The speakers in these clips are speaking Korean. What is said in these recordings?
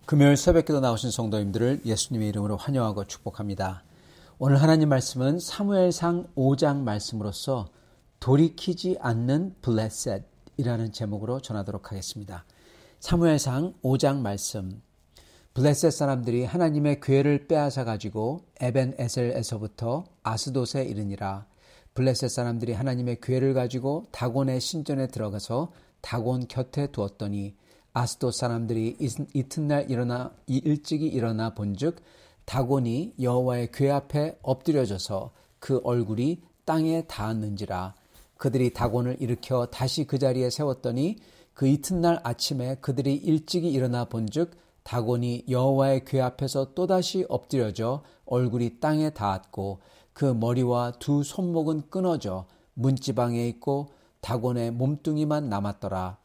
금요일 새벽기도 나오신 성도님들을 예수님의 이름으로 환영하고 축복합니다. 오늘 하나님 말씀은 사무엘상 5장 말씀으로서 돌이키지 않는 블레셋이라는 제목으로 전하도록 하겠습니다. 사무엘상 5장 말씀. 블레셋 사람들이 하나님의 궤를 빼앗아 가지고 에벤에셀에서부터 아스돗에 이르니라. 블레셋 사람들이 하나님의 궤를 가지고 다곤의 신전에 들어가서 다곤 곁에 두었더니 아스돗 사람들이 이튿날 일찍이 일어나 본즉 다곤이 여호와의 궤 앞에 엎드려져서 그 얼굴이 땅에 닿았는지라. 그들이 다곤을 일으켜 다시 그 자리에 세웠더니 그 이튿날 아침에 그들이 일찍이 일어나 본즉 다곤이 여호와의 궤 앞에서 또다시 엎드려져 얼굴이 땅에 닿았고 그 머리와 두 손목은 끊어져 문지방에 있고 다곤의 몸뚱이만 남았더라.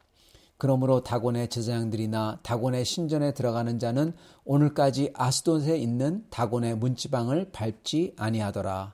그러므로 다곤의 제사장들이나 다곤의 신전에 들어가는 자는 오늘까지 아스돗에 있는 다곤의 문지방을 밟지 아니하더라.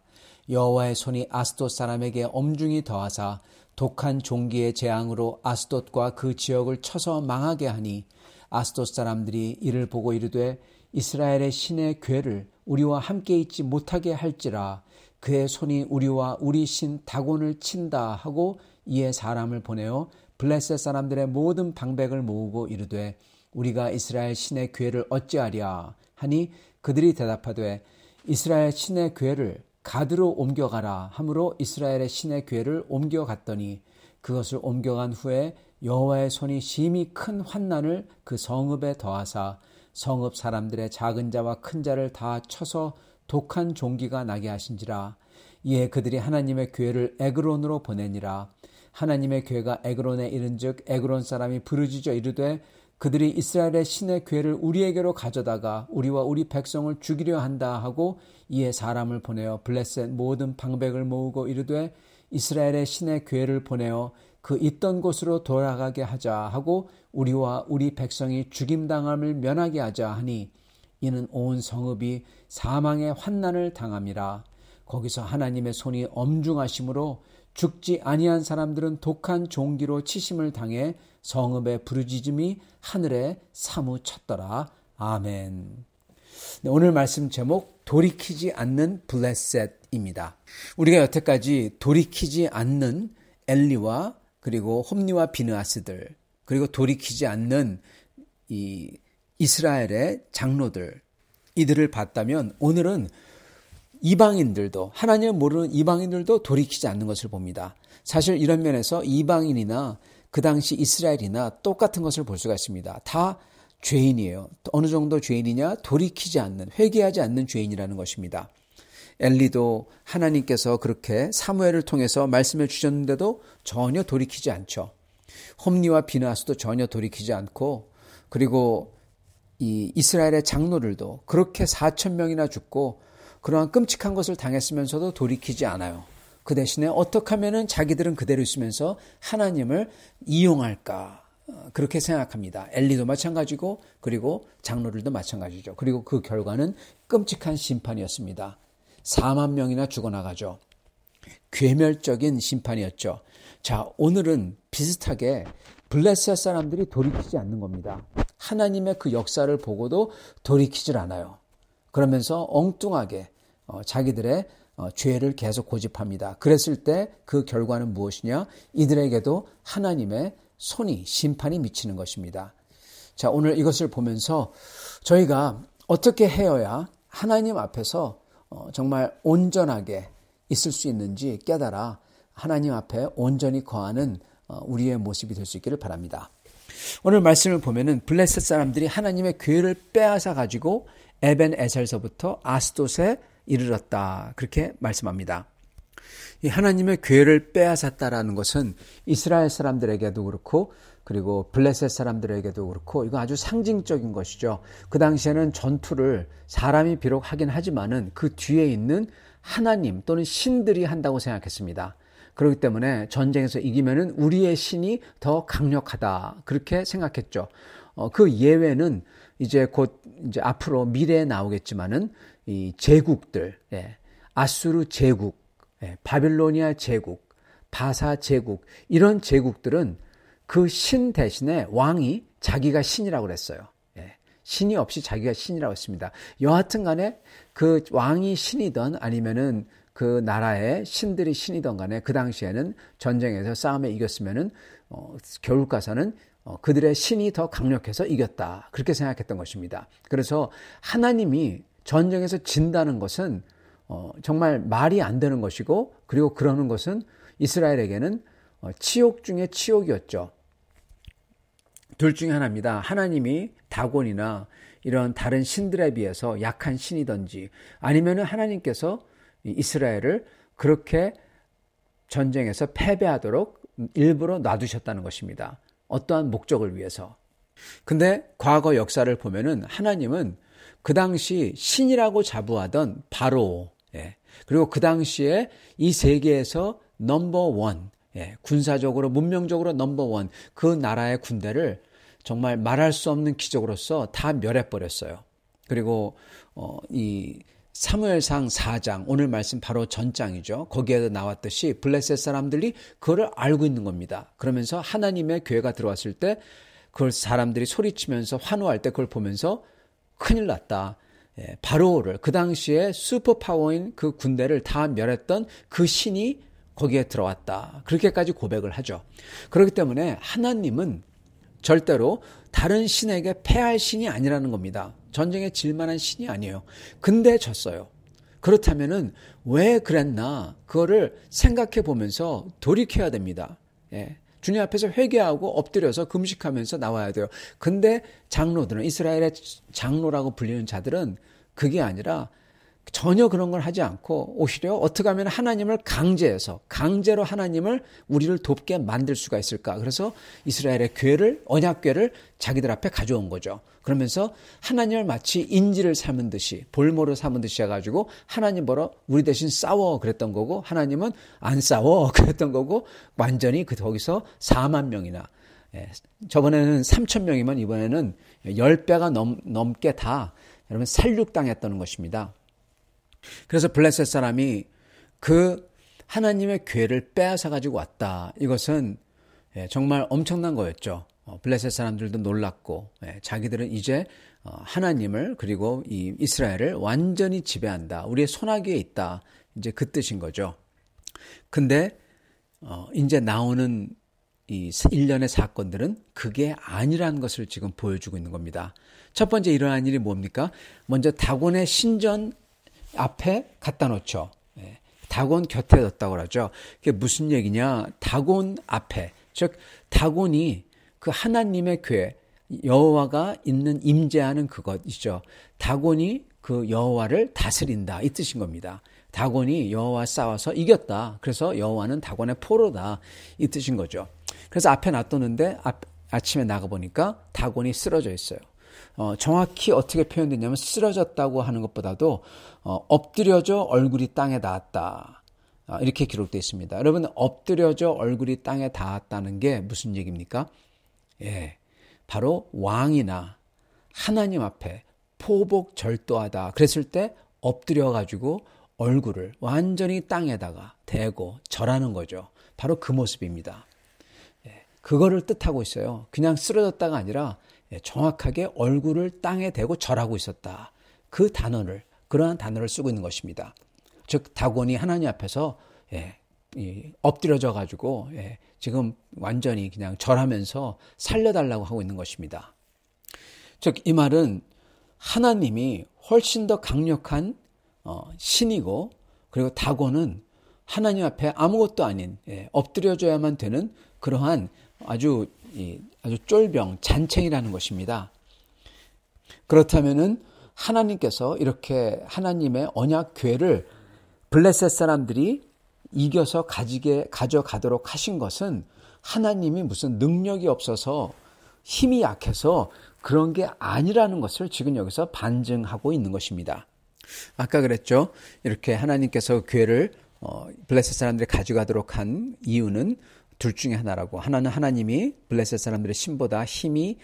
여호와의 손이 아스돗 사람에게 엄중히 더하사 독한 종기의 재앙으로 아스돗과 그 지역을 쳐서 망하게 하니 아스돗 사람들이 이를 보고 이르되 이스라엘의 신의 궤를 우리와 함께 있지 못하게 할지라. 그의 손이 우리와 우리 신 다곤을 친다 하고 이에 사람을 보내어 블레셋 사람들의 모든 방백을 모으고 이르되 우리가 이스라엘 신의 궤를 어찌하랴 하니 그들이 대답하되 이스라엘 신의 궤를 가드로 옮겨가라 하므로 이스라엘의 신의 궤를 옮겨갔더니 그것을 옮겨간 후에 여호와의 손이 심히 큰 환난을 그 성읍에 더하사 성읍 사람들의 작은 자와 큰 자를 다 쳐서 독한 종기가 나게 하신지라. 이에 그들이 하나님의 궤를 에그론으로 보내니라. 하나님의 궤가 에그론에 이른즉 에그론 사람이 부르짖어 이르되 그들이 이스라엘의 신의 궤를 우리에게로 가져다가 우리와 우리 백성을 죽이려 한다 하고 이에 사람을 보내어 블레셋 모든 방백을 모으고 이르되 이스라엘의 신의 궤를 보내어 그 있던 곳으로 돌아가게 하자 하고 우리와 우리 백성이 죽임당함을 면하게 하자 하니 이는 온 성읍이 사망의 환난을 당함이라. 거기서 하나님의 손이 엄중하심으로 죽지 아니한 사람들은 독한 종기로 치심을 당해 성읍의 부르짖음이 하늘에 사무쳤더라. 아멘. 네, 오늘 말씀 제목 돌이키지 않는 블레셋입니다. 우리가 여태까지 돌이키지 않는 엘리와 그리고 홈리와 비느하스들 그리고 돌이키지 않는 이 이스라엘의 장로들 이들을 봤다면 오늘은 이방인들도 하나님을 모르는 이방인들도 돌이키지 않는 것을 봅니다. 사실 이런 면에서 이방인이나 그 당시 이스라엘이나 똑같은 것을 볼 수가 있습니다. 다 죄인이에요. 어느 정도 죄인이냐? 돌이키지 않는, 회개하지 않는 죄인이라는 것입니다. 엘리도 하나님께서 그렇게 사무엘을 통해서 말씀해 주셨는데도 전혀 돌이키지 않죠. 홈리와 비느하스도 전혀 돌이키지 않고 그리고 이 이스라엘의 장로들도 그렇게 4,000명이나 죽고 그러한 끔찍한 것을 당했으면서도 돌이키지 않아요. 그 대신에 어떻게 하면 자기들은 그대로 있으면서 하나님을 이용할까 그렇게 생각합니다. 엘리도 마찬가지고 그리고 장로들도 마찬가지죠. 그리고 그 결과는 끔찍한 심판이었습니다. 4만 명이나 죽어나가죠. 괴멸적인 심판이었죠. 자, 오늘은 비슷하게 블레셋 사람들이 돌이키지 않는 겁니다. 하나님의 그 역사를 보고도 돌이키질 않아요. 그러면서 엉뚱하게 자기들의 죄를 계속 고집합니다. 그랬을 때 그 결과는 무엇이냐? 이들에게도 하나님의 손이 심판이 미치는 것입니다. 자, 오늘 이것을 보면서 저희가 어떻게 해야 하나님 앞에서 정말 온전하게 있을 수 있는지 깨달아 하나님 앞에 온전히 거하는 우리의 모습이 될 수 있기를 바랍니다. 오늘 말씀을 보면은 블레셋 사람들이 하나님의 궤를 빼앗아 가지고 에벤에셀서부터 아스돗에 이르렀다. 그렇게 말씀합니다. 이 하나님의 궤를 빼앗았다라는 것은 이스라엘 사람들에게도 그렇고 그리고 블레셋 사람들에게도 그렇고 이거 아주 상징적인 것이죠. 그 당시에는 전투를 사람이 비록 하긴 하지만은 그 뒤에 있는 하나님 또는 신들이 한다고 생각했습니다. 그렇기 때문에 전쟁에서 이기면은 우리의 신이 더 강력하다. 그렇게 생각했죠. 그 예외는 이제 곧 이제 앞으로 미래에 나오겠지만은 이 제국들, 아수르 제국, 바빌로니아 제국, 바사 제국 이런 제국들은 그 신 대신에 왕이 자기가 신이라고 그랬어요. 신이 없이 자기가 신이라고 했습니다. 여하튼 간에 그 왕이 신이든 아니면은 그 나라의 신들이 신이든 간에 그 당시에는 전쟁에서 싸움에 이겼으면은 결국 가서는 그들의 신이 더 강력해서 이겼다. 그렇게 생각했던 것입니다. 그래서 하나님이 전쟁에서 진다는 것은 정말 말이 안 되는 것이고, 그리고 그러는 것은 이스라엘에게는 치욕 중에 치욕이었죠. 둘 중에 하나입니다. 하나님이 다곤이나 이런 다른 신들에 비해서 약한 신이든지, 아니면은 하나님께서 이스라엘을 그렇게 전쟁에서 패배하도록 일부러 놔두셨다는 것입니다. 어떠한 목적을 위해서. 근데 과거 역사를 보면은 하나님은 그 당시 신이라고 자부하던 바로, 그리고 그 당시에 이 세계에서 넘버원, 군사적으로 문명적으로 넘버원, 그 나라의 군대를 정말 말할 수 없는 기적으로서 다 멸해버렸어요. 그리고 이 사무엘상 4장, 오늘 말씀 바로 전장이죠. 거기에도 나왔듯이 블레셋 사람들이 그걸 알고 있는 겁니다. 그러면서 하나님의 교회가 들어왔을 때 그걸 사람들이 소리치면서 환호할 때 그걸 보면서 큰일 났다. 바로를, 그 당시에 슈퍼파워인 그 군대를 다 멸했던 그 신이 거기에 들어왔다. 그렇게까지 고백을 하죠. 그렇기 때문에 하나님은 절대로 다른 신에게 패할 신이 아니라는 겁니다. 전쟁에 질 만한 신이 아니에요. 근데 졌어요. 그렇다면은 왜 그랬나? 그거를 생각해 보면서 돌이켜야 됩니다. 주님 앞에서 회개하고 엎드려서 금식하면서 나와야 돼요. 근데 장로들은, 이스라엘의 장로라고 불리는 자들은 그게 아니라 전혀 그런 걸 하지 않고 오히려 어떻게 하면 하나님을 강제로 하나님을 우리를 돕게 만들 수가 있을까. 그래서 이스라엘의 교회를, 언약궤를 자기들 앞에 가져온 거죠. 그러면서 하나님을 마치 인질을 삼은 듯이, 볼모로 삼은 듯이 해가지고 하나님 보러 우리 대신 싸워 그랬던 거고, 하나님은 안 싸워 그랬던 거고, 완전히 거기서 4만 명이나, 저번에는 3천 명이면 이번에는 10배가 넘게 다 여러분 살육당했다는 것입니다. 그래서 블레셋 사람이 그 하나님의 교회를 빼앗아 가지고 왔다. 이것은 정말 엄청난 거였죠. 블레셋 사람들도 놀랐고, 자기들은 이제 하나님을, 그리고 이 이스라엘을 완전히 지배한다. 우리의 손아귀에 있다. 이제 그 뜻인 거죠. 근데 이제 나오는 이 일련의 사건들은 그게 아니라는 것을 지금 보여주고 있는 겁니다. 첫 번째 일어난 일이 뭡니까? 먼저 다곤의 신전 앞에 갖다 놓죠. 다곤 곁에 뒀다고 그러죠. 그게 무슨 얘기냐? 다곤 앞에, 즉 다곤이 그 하나님의 교회, 여호와가 있는 임재하는 그것이죠. 다곤이 그 여호와를 다스린다, 이 뜻인 겁니다. 다곤이 여호와 싸워서 이겼다. 그래서 여호와는 다곤의 포로다, 이 뜻인 거죠. 그래서 앞에 놔뒀는데 아침에 나가보니까 다곤이 쓰러져 있어요. 정확히 어떻게 표현됐냐면 쓰러졌다고 하는 것보다도 엎드려져 얼굴이 땅에 닿았다. 이렇게 기록되어 있습니다. 여러분, 엎드려져 얼굴이 땅에 닿았다는 게 무슨 얘기입니까? 바로 왕이나 하나님 앞에 포복절도하다. 그랬을 때 엎드려가지고 얼굴을 완전히 땅에다가 대고 절하는 거죠. 바로 그 모습입니다. 그거를 뜻하고 있어요. 그냥 쓰러졌다가 아니라 정확하게 얼굴을 땅에 대고 절하고 있었다. 그 단어를, 그러한 단어를 쓰고 있는 것입니다. 즉 다곤이 하나님 앞에서 엎드려져 가지고 지금 완전히 그냥 절하면서 살려달라고 하고 있는 것입니다. 즉 이 말은 하나님이 훨씬 더 강력한 신이고, 그리고 다곤은 하나님 앞에 아무것도 아닌, 엎드려져야만 되는 그러한 아주 쫄병, 잔챙이라는 것입니다. 그렇다면은 하나님께서 이렇게 하나님의 언약 교회를 블레셋 사람들이 이겨서 가져가도록 하신 것은 하나님이 무슨 능력이 없어서 힘이 약해서 그런 게 아니라는 것을 지금 여기서 반증하고 있는 것입니다. 아까 그랬죠. 이렇게 하나님께서 교회를 블레셋 사람들이 가져가도록 한 이유는 둘 중에 하나라고. 하나는 하나님이 블레셋 사람들의 신보다 힘이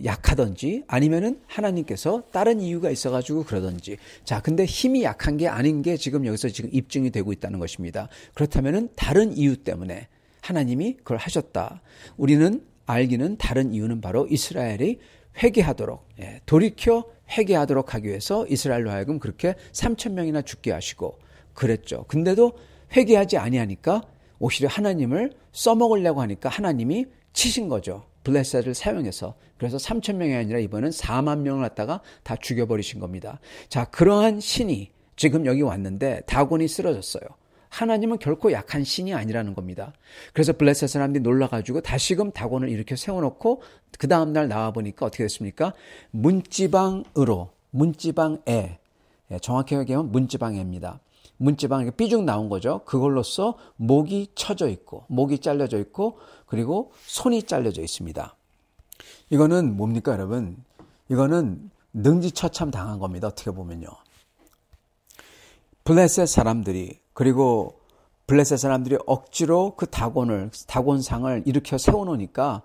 약하든지, 아니면은 하나님께서 다른 이유가 있어가지고 그러든지. 자, 근데 힘이 약한 게 아닌 게 지금 여기서 지금 입증이 되고 있다는 것입니다. 그렇다면은 다른 이유 때문에 하나님이 그걸 하셨다. 우리는 알기는 다른 이유는 바로 이스라엘이 회개하도록, 돌이켜 회개하도록 하기 위해서 이스라엘로 하여금 그렇게 3,000명이나 죽게 하시고 그랬죠. 근데도 회개하지 아니하니까 오히려 하나님을 써먹으려고 하니까 하나님이 치신 거죠. 블레셋을 사용해서. 그래서 3,000명이 아니라 이번엔 4만 명을 갖다가 다 죽여버리신 겁니다. 자, 그러한 신이 지금 여기 왔는데 다곤이 쓰러졌어요. 하나님은 결코 약한 신이 아니라는 겁니다. 그래서 블레셋 사람들이 놀라가지고 다시금 다곤을 이렇게 세워놓고 그 다음날 나와보니까 어떻게 됐습니까? 문지방에, 정확히 얘기하면 문지방에입니다. 문지방에 삐죽 나온 거죠. 그걸로써 목이 쳐져 있고, 목이 잘려져 있고, 그리고 손이 잘려져 있습니다. 이거는 뭡니까, 여러분? 이거는 능지처참 당한 겁니다. 어떻게 보면요. 블레셋 사람들이, 그리고 블레셋 사람들이 억지로 그 다곤상을 일으켜 세워놓으니까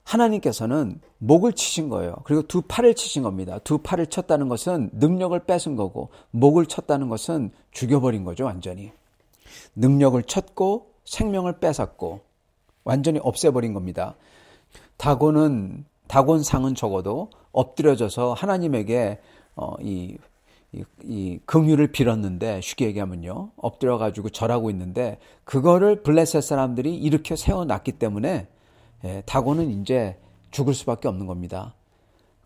하나님께서는 목을 치신 거예요. 그리고 두 팔을 치신 겁니다. 두 팔을 쳤다는 것은 능력을 뺏은 거고, 목을 쳤다는 것은 죽여버린 거죠, 완전히. 능력을 쳤고 생명을 뺏었고 완전히 없애버린 겁니다. 다곤상은 적어도 엎드려져서 하나님에게 이 긍휼을 빌었는데, 쉽게 얘기하면요, 엎드려가지고 절하고 있는데 그거를 블레셋 사람들이 일으켜 세워놨기 때문에 다곤은 이제 죽을 수밖에 없는 겁니다.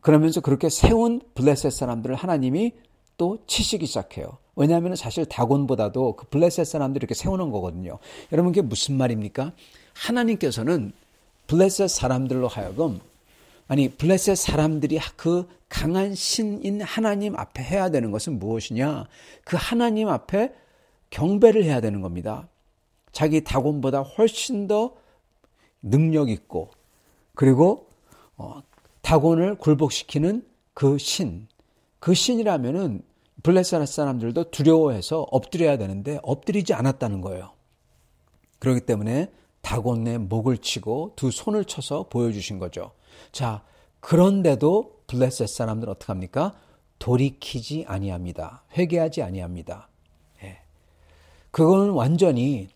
그러면서 그렇게 세운 블레셋 사람들을 하나님이 또 치시기 시작해요. 왜냐하면 사실 다곤보다도 그 블레셋 사람들이 이렇게 세우는 거거든요. 여러분, 그게 무슨 말입니까? 하나님께서는 블레셋 사람들로 하여금, 블레셋 사람들이 그 강한 신인 하나님 앞에 해야 되는 것은 무엇이냐? 그 하나님 앞에 경배를 해야 되는 겁니다. 자기 다곤보다 훨씬 더 능력 있고, 그리고 다곤을 굴복시키는 그 신이라면은 블레셋 사람들도 두려워해서 엎드려야 되는데 엎드리지 않았다는 거예요. 그렇기 때문에 다곤의 목을 치고 두 손을 쳐서 보여주신 거죠. 자, 그런데도 블레셋 사람들은 어떻게 합니까? 돌이키지 아니합니다. 회개하지 아니합니다. 그거는 완전히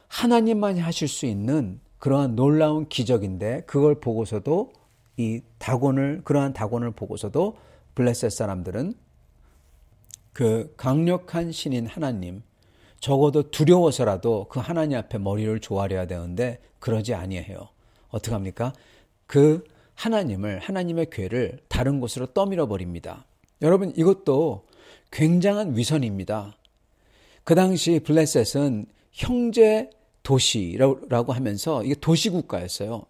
하나님만이 하실 수 있는 그러한 놀라운 기적인데, 그걸 보고서도 그러한 다곤을 보고서도 블레셋 사람들은 그 강력한 신인 하나님, 적어도 두려워서라도 그 하나님 앞에 머리를 조아려야 되는데 그러지 아니해요. 어떻게 합니까? 그 하나님의 괴를 다른 곳으로 떠밀어 버립니다. 여러분, 이것도 굉장한 위선입니다. 그 당시 블레셋은 형제 도시라고 하면서 이게 도시국가였어요.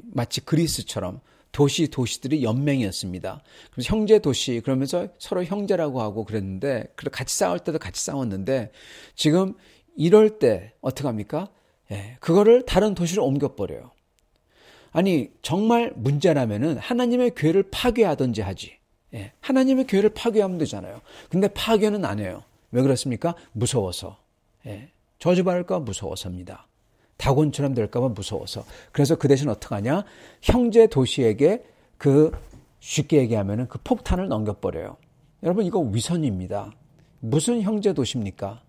마치 그리스처럼 도시들이 연맹이었습니다. 그래서 형제 도시, 그러면서 서로 형제라고 하고 그랬는데, 같이 싸울 때도 같이 싸웠는데, 지금 이럴 때 어떻게 합니까? 그거를 다른 도시로 옮겨버려요. 정말 문제라면은 하나님의 교회를 파괴하든지 하지. 하나님의 교회를 파괴하면 되잖아요. 근데 파괴는 안 해요. 왜 그렇습니까? 무서워서. 저주받을까 무서워서입니다. 다곤처럼 될까봐 무서워서. 그래서 그 대신 어떻게 하냐? 형제 도시에게 쉽게 얘기하면은 그 폭탄을 넘겨버려요. 여러분, 이거 위선입니다. 무슨 형제 도시입니까?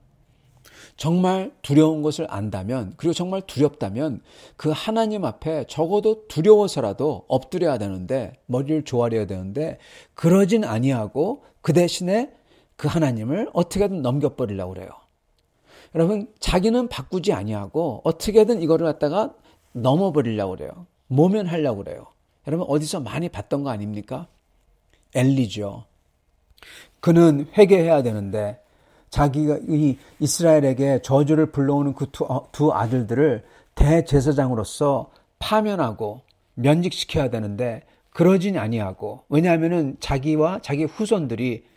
정말 두려운 것을 안다면, 그리고 정말 두렵다면 그 하나님 앞에 적어도 두려워서라도 엎드려야 되는데, 머리를 조아려야 되는데, 그러진 아니하고 그 대신에 그 하나님을 어떻게든 넘겨버리려고 그래요. 여러분, 자기는 바꾸지 아니하고 어떻게든 이거를 갖다가 넘어버리려고 그래요. 모면하려고 그래요. 여러분, 어디서 많이 봤던 거 아닙니까? 엘리죠. 그는 회개해야 되는데 자기가 이 이스라엘에게 저주를 불러오는 그 두 아들들을 대제사장으로서 파면하고 면직시켜야 되는데 그러진 아니하고, 왜냐하면은 자기와 자기 후손들이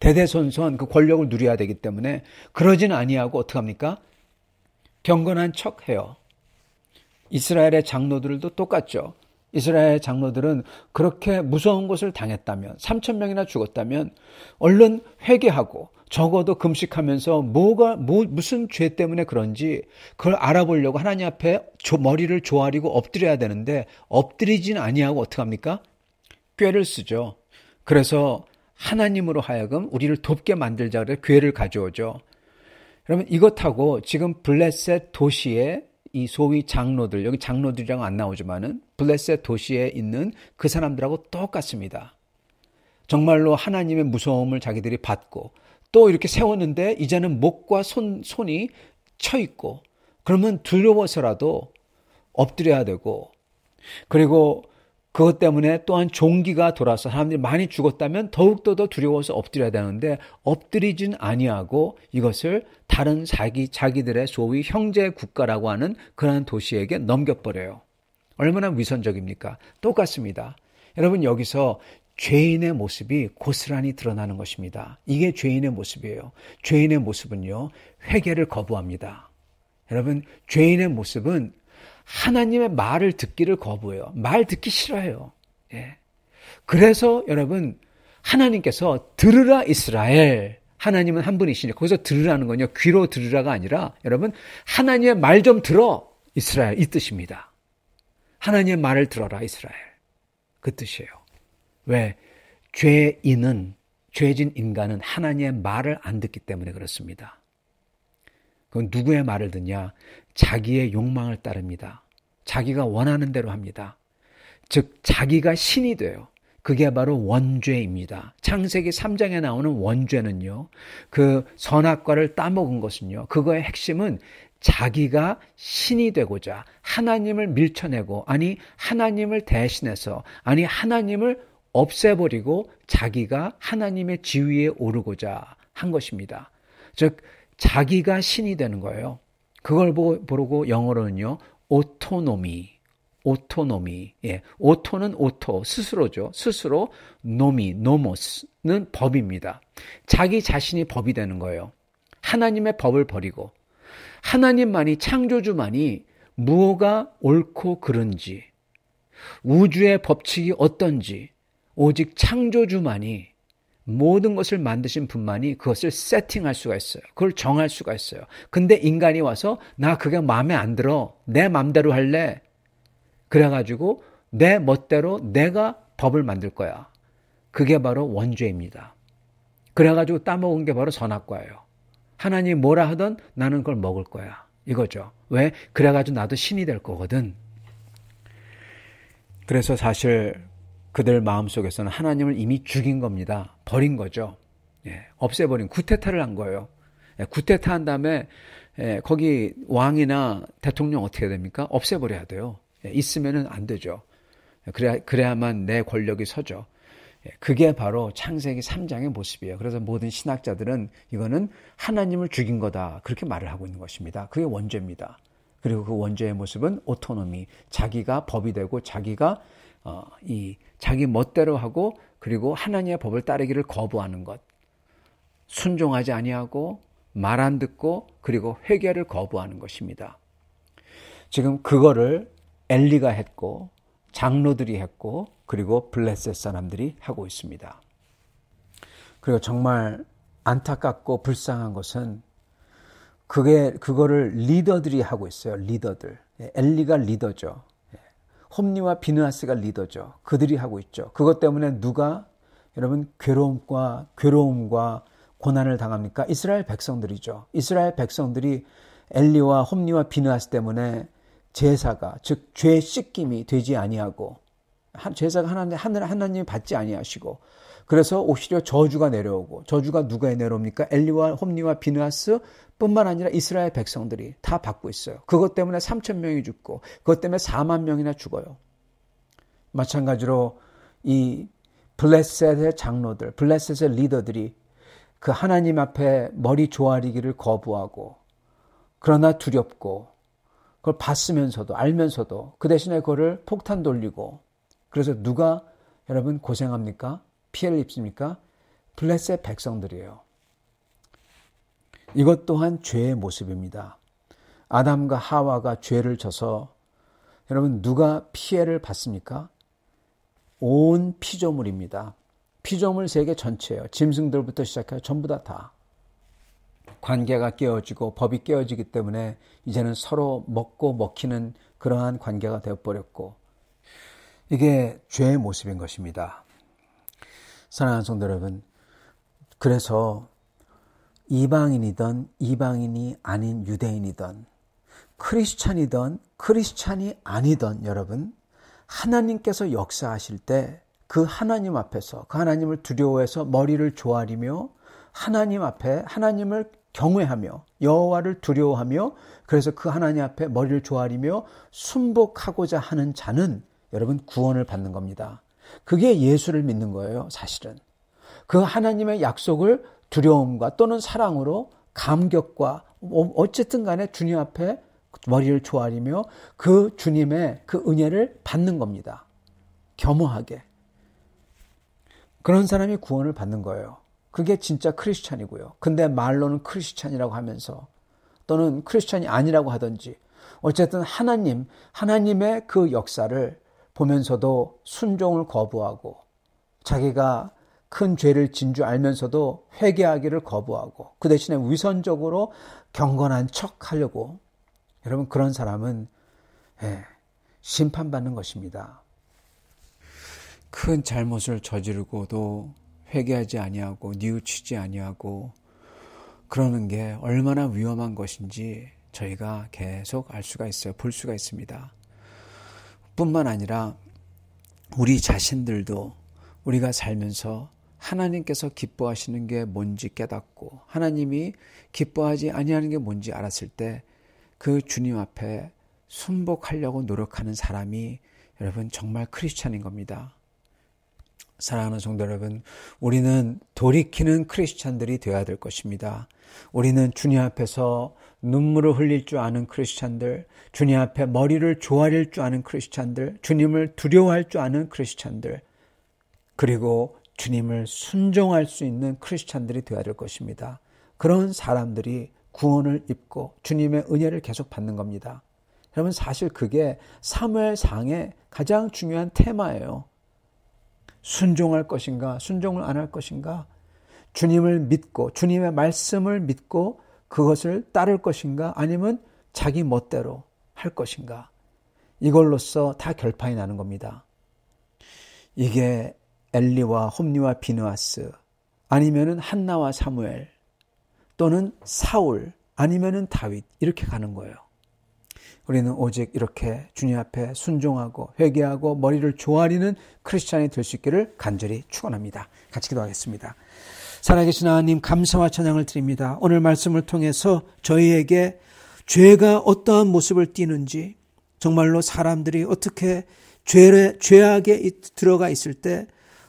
대대손손 그 권력을 누려야 되기 때문에 그러진 아니하고 어떻게 합니까? 경건한 척 해요. 이스라엘의 장로들도 똑같죠. 이스라엘 장로들은 그렇게 무서운 것을 당했다면, 3,000명이나 죽었다면 얼른 회개하고 적어도 금식하면서 무슨 죄 때문에 그런지 그걸 알아보려고 하나님 앞에 머리를 조아리고 엎드려야 되는데 엎드리진 아니하고 어떻게 합니까? 꾀를 쓰죠. 그래서 하나님으로 하여금 우리를 돕게 만들자 그래 궤를 가져오죠. 그러면 이것하고 지금 블레셋 도시의 이 소위 장로들, 여기 장로들이랑 안 나오지만은 블레셋 도시에 있는 그 사람들하고 똑같습니다. 정말로 하나님의 무서움을 자기들이 받고 또 이렇게 세웠는데 이제는 목과 손이 쳐 있고 그러면 두려워서라도 엎드려야 되고 그리고 그것 때문에 또한 종기가 돌아서 사람들이 많이 죽었다면 더욱더 더 두려워서 엎드려야 되는데 엎드리진 아니하고 이것을 다른 자기들의 소위 형제 국가라고 하는 그러한 도시에게 넘겨버려요. 얼마나 위선적입니까? 똑같습니다. 여러분 여기서 죄인의 모습이 고스란히 드러나는 것입니다. 이게 죄인의 모습이에요. 죄인의 모습은요, 회개를 거부합니다. 여러분, 죄인의 모습은 하나님의 말을 듣기를 거부해요. 말 듣기 싫어해요. 예. 그래서 여러분, 하나님께서 들으라 이스라엘. 하나님은 한 분이시니 거기서 들으라는 건요, 귀로 들으라가 아니라 여러분, 하나님의 말 좀 들어 이스라엘 이 뜻입니다. 하나님의 말을 들어라 이스라엘. 그 뜻이에요. 왜? 죄진 인간은 하나님의 말을 안 듣기 때문에 그렇습니다. 그건 누구의 말을 듣냐? 자기의 욕망을 따릅니다. 자기가 원하는 대로 합니다. 즉 자기가 신이 돼요. 그게 바로 원죄입니다. 창세기 3장에 나오는 원죄는요. 그 선악과를 따먹은 것은요. 그거의 핵심은 자기가 신이 되고자 하나님을 밀쳐내고 아니 하나님을 대신해서 아니 하나님을 없애버리고 자기가 하나님의 지위에 오르고자 한 것입니다. 즉 자기가 신이 되는 거예요. 그걸 보고 영어로는요. 오토노미. 예. 오토는 오토, 스스로죠. 스스로, 노모스는 법입니다. 자기 자신이 법이 되는 거예요. 하나님의 법을 버리고 하나님만이 창조주만이 무엇가 옳고 그른지 우주의 법칙이 어떤지 오직 창조주만이 모든 것을 만드신 분만이 그것을 세팅할 수가 있어요. 그걸 정할 수가 있어요. 근데 인간이 와서 나 그게 마음에 안 들어. 내 맘대로 할래. 그래가지고 내 멋대로 내가 법을 만들 거야. 그게 바로 원죄입니다. 그래가지고 따먹은 게 바로 선악과예요. 하나님이 뭐라 하든 나는 그걸 먹을 거야. 이거죠. 왜? 그래가지고 나도 신이 될 거거든. 그래서 사실 그들 마음속에서는 하나님을 이미 죽인 겁니다. 버린 거죠. 예, 없애버린 구테타를 한 거예요. 예, 구테타 한 다음에 거기 왕이나 대통령 어떻게 됩니까? 없애버려야 돼요. 예, 있으면은 안 되죠. 그래야만 내 권력이 서죠. 예, 그게 바로 창세기 3장의 모습이에요. 그래서 모든 신학자들은 이거는 하나님을 죽인 거다. 그렇게 말을 하고 있는 것입니다. 그게 원죄입니다. 그리고 그 원죄의 모습은 오토노미. 자기가 법이 되고 자기가 자기 멋대로 하고 그리고 하나님의 법을 따르기를 거부하는 것. 순종하지 아니하고 말 안 듣고 그리고 회개를 거부하는 것입니다. 지금 그거를 엘리가 했고 장로들이 했고 그리고 블레셋 사람들이 하고 있습니다. 그리고 정말 안타깝고 불쌍한 것은 그거를 리더들이 하고 있어요. 리더들. 엘리가 리더죠. 홈니와 비느하스가 리더죠. 그들이 하고 있죠. 그것 때문에 누가 여러분 괴로움과 고난을 당합니까? 이스라엘 백성들이죠. 이스라엘 백성들이 엘리와 홈니와 비느하스 때문에 제사가 즉 죄 씻김이 되지 아니하고 제사가 하나님이 받지 아니하시고 그래서 오히려 저주가 내려오고 저주가 누가 내려옵니까? 엘리와 홈니와 비느하스 뿐만 아니라 이스라엘 백성들이 다 받고 있어요. 그것 때문에 3,000명이 죽고 그것 때문에 4만 명이나 죽어요. 마찬가지로 이 블레셋의 장로들, 블레셋의 리더들이 그 하나님 앞에 머리 조아리기를 거부하고 그러나 두렵고 그걸 봤으면서도 알면서도 그 대신에 그거를 폭탄 돌리고 그래서 누가 여러분 고생합니까? 피해를 입습니까? 블레셋 백성들이에요. 이것 또한 죄의 모습입니다. 아담과 하와가 죄를 져서 여러분 누가 피해를 받습니까? 온 피조물입니다. 피조물 세계 전체예요. 짐승들부터 시작해서 전부 다. 관계가 깨어지고 법이 깨어지기 때문에 이제는 서로 먹고 먹히는 그러한 관계가 되어버렸고 이게 죄의 모습인 것입니다. 사랑하는 성도 여러분, 그래서 이방인이든 이방인이 아닌 유대인이든 크리스찬이든 크리스찬이 아니든 여러분 하나님께서 역사하실 때 그 하나님 앞에서 그 하나님을 두려워해서 머리를 조아리며 하나님 앞에 하나님을 경외하며 여호와를 두려워하며 그래서 그 하나님 앞에 머리를 조아리며 순복하고자 하는 자는 여러분 구원을 받는 겁니다. 그게 예수를 믿는 거예요. 사실은 그 하나님의 약속을 두려움과 또는 사랑으로 감격과 어쨌든 간에 주님 앞에 머리를 조아리며 그 주님의 그 은혜를 받는 겁니다. 겸허하게. 그런 사람이 구원을 받는 거예요. 그게 진짜 크리스찬이고요. 근데 말로는 크리스찬이라고 하면서 또는 크리스찬이 아니라고 하든지 어쨌든 하나님의 그 역사를 보면서도 순종을 거부하고 자기가 큰 죄를 진 줄 알면서도 회개하기를 거부하고 그 대신에 위선적으로 경건한 척 하려고 여러분 그런 사람은 심판받는 것입니다. 큰 잘못을 저지르고도 회개하지 아니하고 뉘우치지 아니하고 그러는 게 얼마나 위험한 것인지 저희가 계속 알 수가 있어요. 볼 수가 있습니다. 뿐만 아니라 우리 자신들도 우리가 살면서 하나님께서 기뻐하시는 게 뭔지 깨닫고 하나님이 기뻐하지 아니하는 게 뭔지 알았을 때 그 주님 앞에 순복하려고 노력하는 사람이 여러분 정말 크리스찬인 겁니다. 사랑하는 성도 여러분, 우리는 돌이키는 크리스찬들이 되어야 될 것입니다. 우리는 주님 앞에서 눈물을 흘릴 줄 아는 크리스찬들, 주님 앞에 머리를 조아릴 줄 아는 크리스찬들, 주님을 두려워할 줄 아는 크리스찬들, 그리고 주님을 순종할 수 있는 크리스찬들이 되어야 될 것입니다. 그런 사람들이 구원을 입고 주님의 은혜를 계속 받는 겁니다. 여러분 사실 그게 사무엘상의 가장 중요한 테마예요. 순종할 것인가, 순종을 안 할 것인가, 주님을 믿고 주님의 말씀을 믿고 그것을 따를 것인가 아니면 자기 멋대로 할 것인가 이걸로써 다 결판이 나는 겁니다. 이게 엘리와 홈리와 비느하스 아니면은 한나와 사무엘 또는 사울 아니면은 다윗 이렇게 가는 거예요. 우리는 오직 이렇게 주님 앞에 순종하고 회개하고 머리를 조아리는 크리스찬이 될 수 있기를 간절히 축원합니다. 같이 기도하겠습니다. 살아계신 하나님 감사와 찬양을 드립니다. 오늘 말씀을 통해서 저희에게 죄가 어떠한 모습을 띠는지 정말로 사람들이 어떻게 죄악에 들어가 있을 때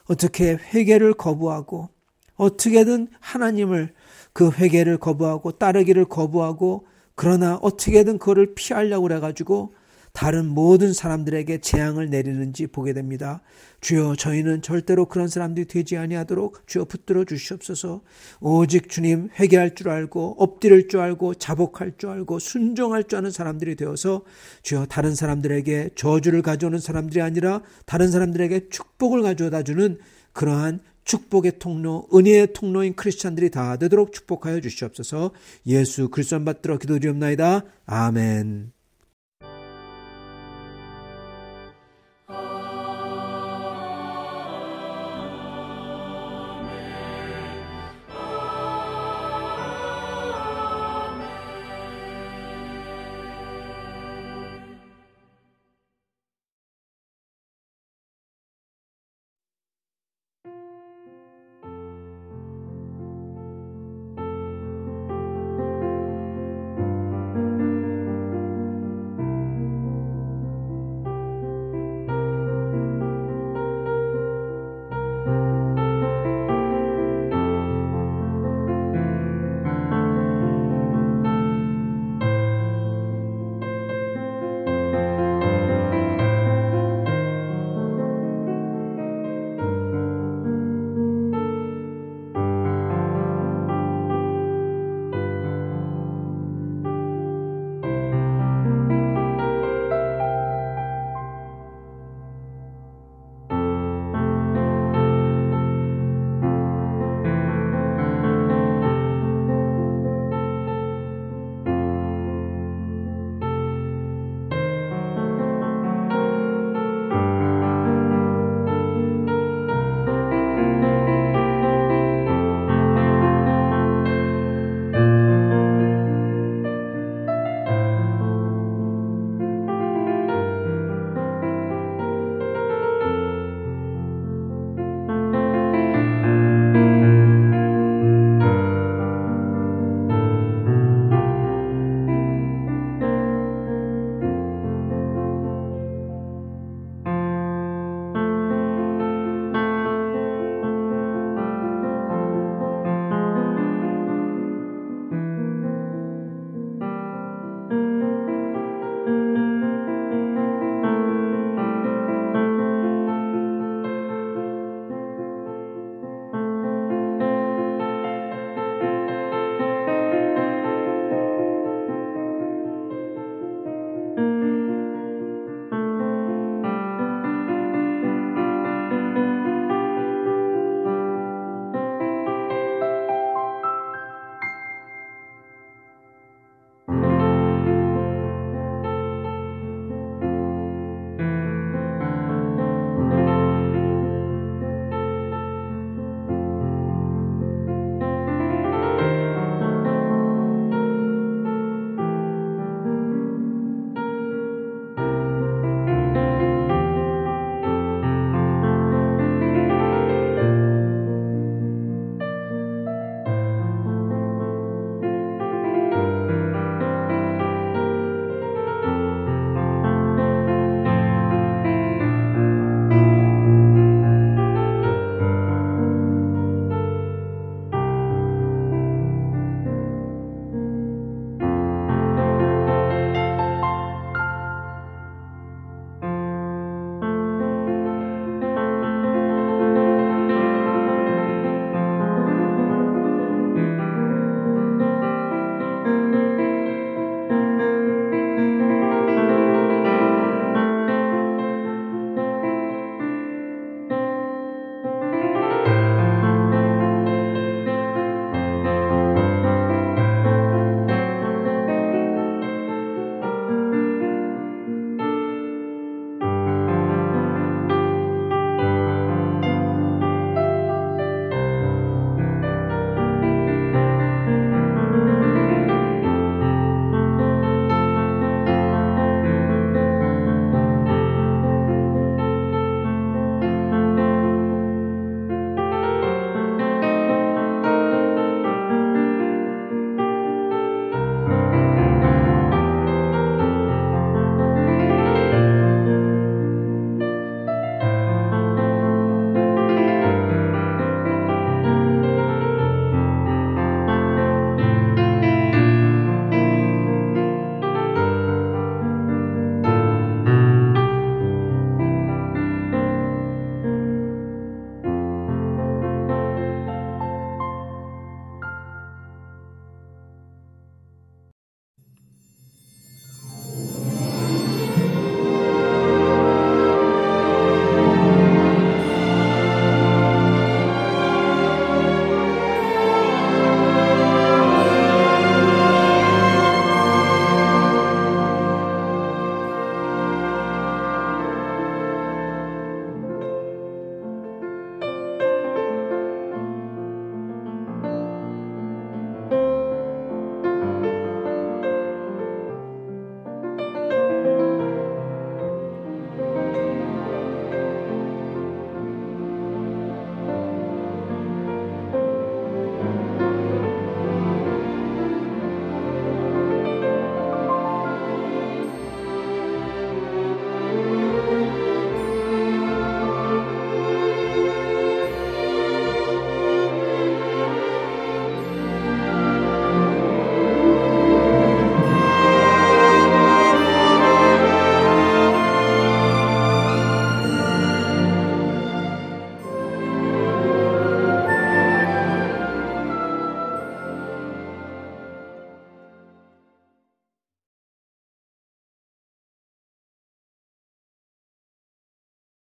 어떻게 회개를 거부하고 어떻게든 하나님을 그 회개를 거부하고 따르기를 거부하고 그러나 어떻게든 그거를 피하려고 해가지고 다른 모든 사람들에게 재앙을 내리는지 보게 됩니다. 주여 저희는 절대로 그런 사람들이 되지 아니하도록 주여 붙들어 주시옵소서. 오직 주님 회개할 줄 알고 엎드릴 줄 알고 자복할 줄 알고 순종할 줄 아는 사람들이 되어서 주여 다른 사람들에게 저주를 가져오는 사람들이 아니라 다른 사람들에게 축복을 가져다 주는 그러한 축복의 통로, 은혜의 통로인 크리스찬들이 다 되도록 축복하여 주시옵소서. 예수 그리스도 받들어 기도드리옵나이다. 아멘.